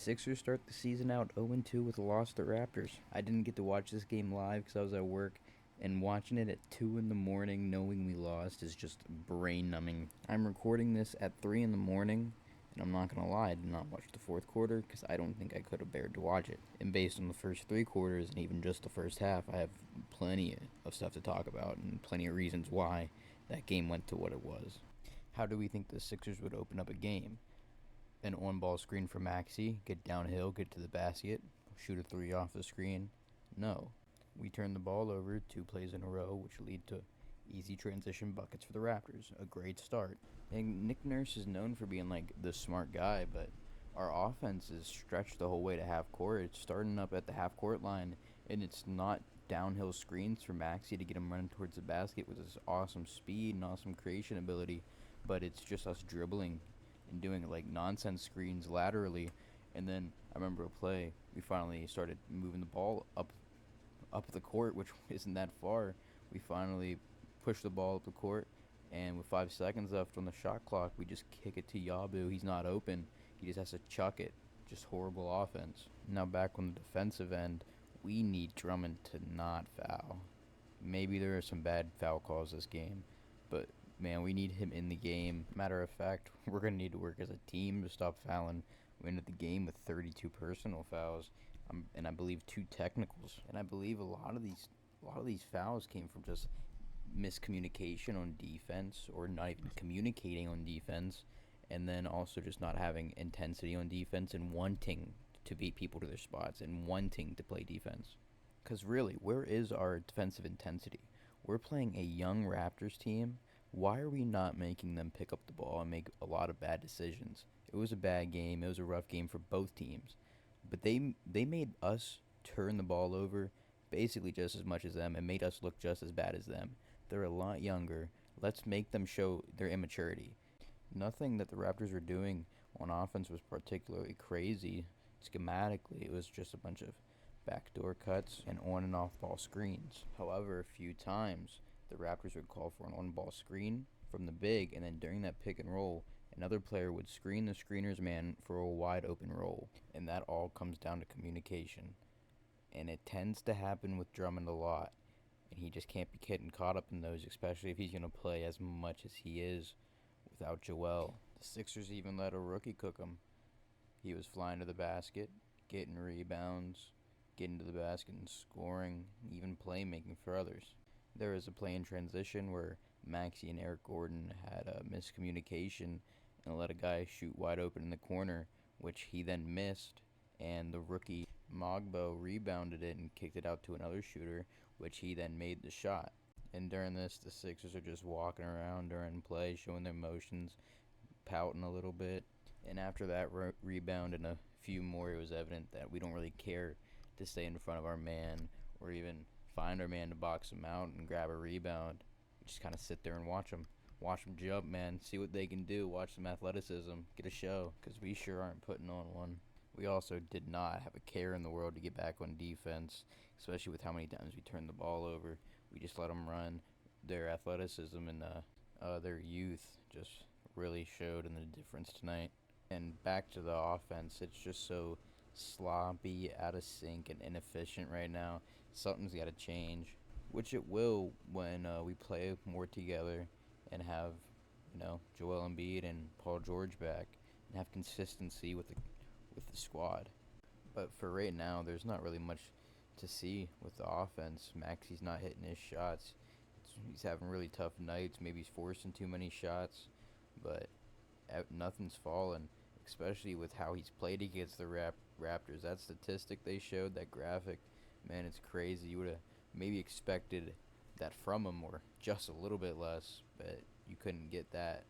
Sixers start the season out 0-2 with a loss to Raptors. I didn't get to watch this game live because I was at work, and watching it at 2 in the morning knowing we lost is just brain numbing. I'm recording this at 3 in the morning, and I'm not going to lie, I did not watch the fourth quarter because I don't think I could have bared to watch it. And based on the first three quarters and even just the first half, I have plenty of stuff to talk about and plenty of reasons why that game went to what it was. How do we think the Sixers would open up a game? An on-ball screen for Maxey, get downhill, get to the basket, shoot a three off the screen? No. We turn the ball over 2 plays in a row, which lead to easy transition buckets for the Raptors. A great start. And Nick Nurse is known for being like the smart guy, but our offense is stretched the whole way to half court. It's starting up at the half court line, and it's not downhill screens for Maxey to get him running towards the basket with his awesome speed and awesome creation ability, but it's just us dribbling and doing like nonsense screens laterally. And then I remember a play, we finally started moving the ball up the court, which isn't that far. We finally pushed the ball up the court, and with 5 seconds left on the shot clock, we just kick it to Yabu. He's not open. He just has to chuck it. Just horrible offense. Now back on the defensive end, we need Drummond to not foul. Maybe there are some bad foul calls this game, but man, we need him in the game. Matter of fact, we're going to need to work as a team to stop fouling. We ended the game with 32 personal fouls, and I believe 2 technicals. And I believe a lot of these fouls came from just miscommunication on defense, or not even communicating on defense, and then also just not having intensity on defense and wanting to beat people to their spots and wanting to play defense. Because really, where is our defensive intensity? We're playing a young Raptors team. Why are we not making them pick up the ball and make a lot of bad decisions? It was a bad game. It was a rough game for both teams. But they made us turn the ball over basically just as much as them and made us look just as bad as them. They're a lot younger. Let's make them show their immaturity. Nothing that the Raptors were doing on offense was particularly crazy. Schematically, it was just a bunch of backdoor cuts and on and off ball screens. However, a few times the Raptors would call for an on-ball screen from the big, and then during that pick and roll, another player would screen the screener's man for a wide open roll. And that all comes down to communication. And it tends to happen with Drummond a lot. And he just can't be getting caught up in those, especially if he's going to play as much as he is without Joel. The Sixers even let a rookie cook him. He was flying to the basket, getting rebounds, getting to the basket and scoring, even playmaking for others. There was a play in transition where Maxey and Eric Gordon had a miscommunication and let a guy shoot wide open in the corner, which he then missed, and the rookie Mogbo rebounded it and kicked it out to another shooter, which he then made the shot. And during this, the Sixers are just walking around during play, showing their emotions, pouting a little bit. And after that rebound and a few more, it was evident that we don't really care to stay in front of our man or even find our man to box him out and grab a rebound. We just kind of sit there and watch them jump, man. See what they can do. Watch some athleticism. Get a show, because we sure aren't putting on one. We also did not have a care in the world to get back on defense, especially with how many times we turned the ball over. We just let them run. Their athleticism and their youth just really showed in the difference tonight. And back to the offense, it's just so sloppy, out of sync, and inefficient right now. Something's got to change, which it will when we play more together and have, Joel Embiid and Paul George back and have consistency with the squad. But for right now, there's not really much to see with the offense. Maxey's not hitting his shots. He's having really tough nights. Maybe he's forcing too many shots, but nothing's falling, especially with how he's played against the Raptors. That statistic they showed, that graphic, man, it's crazy. You would have maybe expected that from him, or just a little bit less, but you couldn't get that.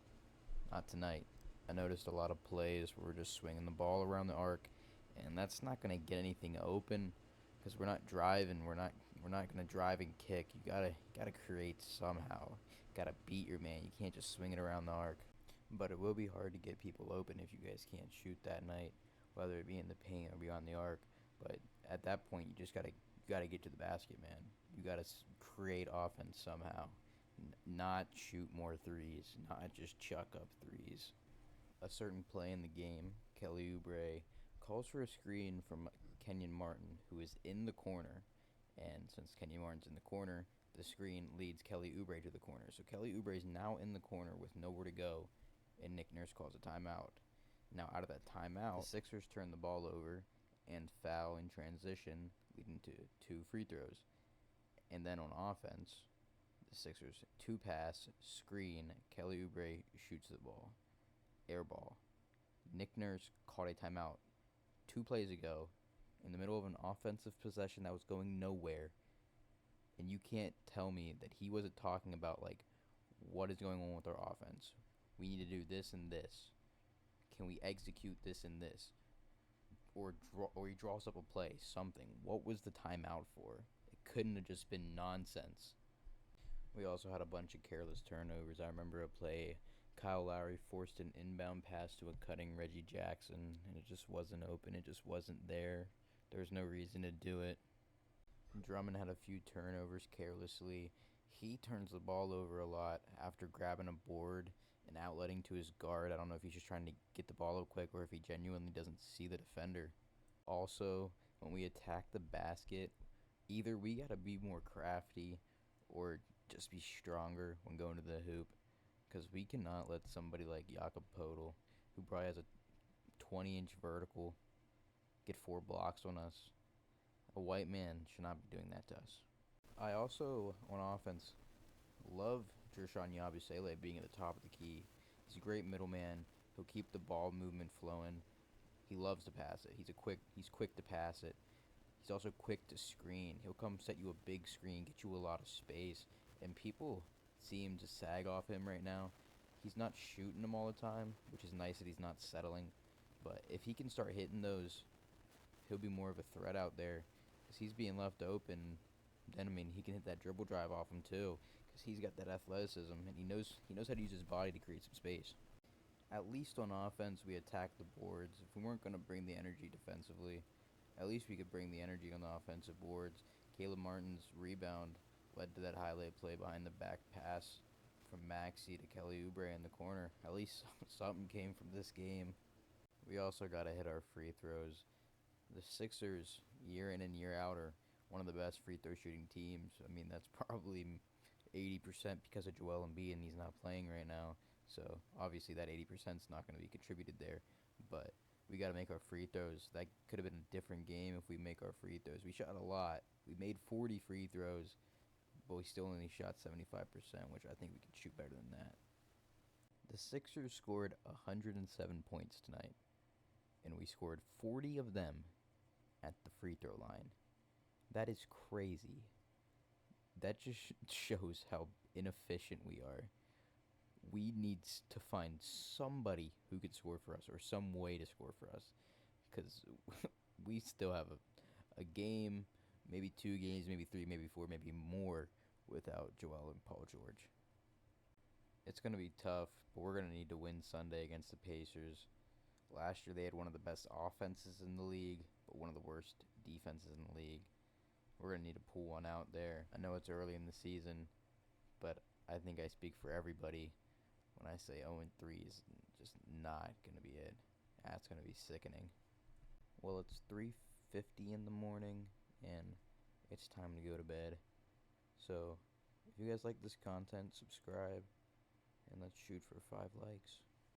Not tonight. I noticed a lot of plays where we're just swinging the ball around the arc, and that's not going to get anything open because we're not driving. We're not going to drive and kick. You gotta create somehow. Gotta beat your man. You can't just swing it around the arc. But it will be hard to get people open if you guys can't shoot that night, whether it be in the paint or beyond the arc. But at that point, you just gotta get to the basket, man. You gotta create offense somehow, not shoot more threes, not just chuck up threes. A certain play in the game, Kelly Oubre calls for a screen from Kenyon Martin, who is in the corner. And since Kenyon Martin's in the corner, the screen leads Kelly Oubre to the corner. So Kelly Oubre is now in the corner with nowhere to go, and Nick Nurse calls a timeout. Now, out of that timeout, the Sixers turn the ball over and foul in transition, leading to 2 free throws. And then on offense, the Sixers 2-pass, screen, Kelly Oubre shoots the ball. Air ball. Nick Nurse called a timeout 2 plays ago in the middle of an offensive possession that was going nowhere. And you can't tell me that he wasn't talking about, like, what is going on with our offense. We need to do this and this. Can we execute this and this? Or he draws up a play, something. What was the timeout for? It couldn't have just been nonsense. We also had a bunch of careless turnovers. I remember a play, Kyle Lowry forced an inbound pass to a cutting Reggie Jackson, and it just wasn't open. It just wasn't there. There was no reason to do it. Drummond had a few turnovers carelessly. He turns the ball over a lot after grabbing a board and outletting to his guard. I don't know if he's just trying to get the ball up quick or if he genuinely doesn't see the defender. Also, when we attack the basket, either we got to be more crafty or just be stronger when going to the hoop, because we cannot let somebody like Jakob Poeltl, who probably has a 20-inch vertical, get 4 blocks on us. A white man should not be doing that to us. I also, on offense, love Jershon Yabusele being at the top of the key. He's a great middleman. He'll keep the ball movement flowing. He loves to pass it. He's quick to pass it. He's also quick to screen. He'll come set you a big screen, get you a lot of space, and people seem to sag off him right now. He's not shooting them all the time, which is nice that he's not settling. But if he can start hitting those, he'll be more of a threat out there, because he's being left open. Then, I mean, he can hit that dribble drive off him too, because he's got that athleticism, and he knows how to use his body to create some space. At least on offense, we attack the boards. If we weren't going to bring the energy defensively, at least we could bring the energy on the offensive boards. Caleb Martin's rebound led to that highlight play behind the back pass from Maxey to Kelly Oubre in the corner. At least something came from this game. We also got to hit our free throws. The Sixers, year in and year out, are one of the best free throw shooting teams. I mean, that's probably 80% because of Joel Embiid, and he's not playing right now. So obviously that 80% is not going to be contributed there. But we got to make our free throws. That could have been a different game if we make our free throws. We shot a lot. We made 40 free throws, but we still only shot 75%, which I think we could shoot better than that. The Sixers scored 107 points tonight, and we scored 40 of them at the free throw line. That is crazy. That just shows how inefficient we are. We need to find somebody who could score for us, or some way to score for us, because we still have a game, maybe 2 games, maybe 3, maybe 4, maybe more without Joel and Paul George. It's going to be tough, but we're going to need to win Sunday against the Pacers. Last year they had one of the best offenses in the league, but one of the worst defenses in the league. We're going to need to pull one out there. I know it's early in the season, but I think I speak for everybody when I say 0-3 is just not going to be it. That's going to be sickening. Well, it's 3:50 in the morning, and it's time to go to bed. So, if you guys like this content, subscribe, and let's shoot for 5 likes.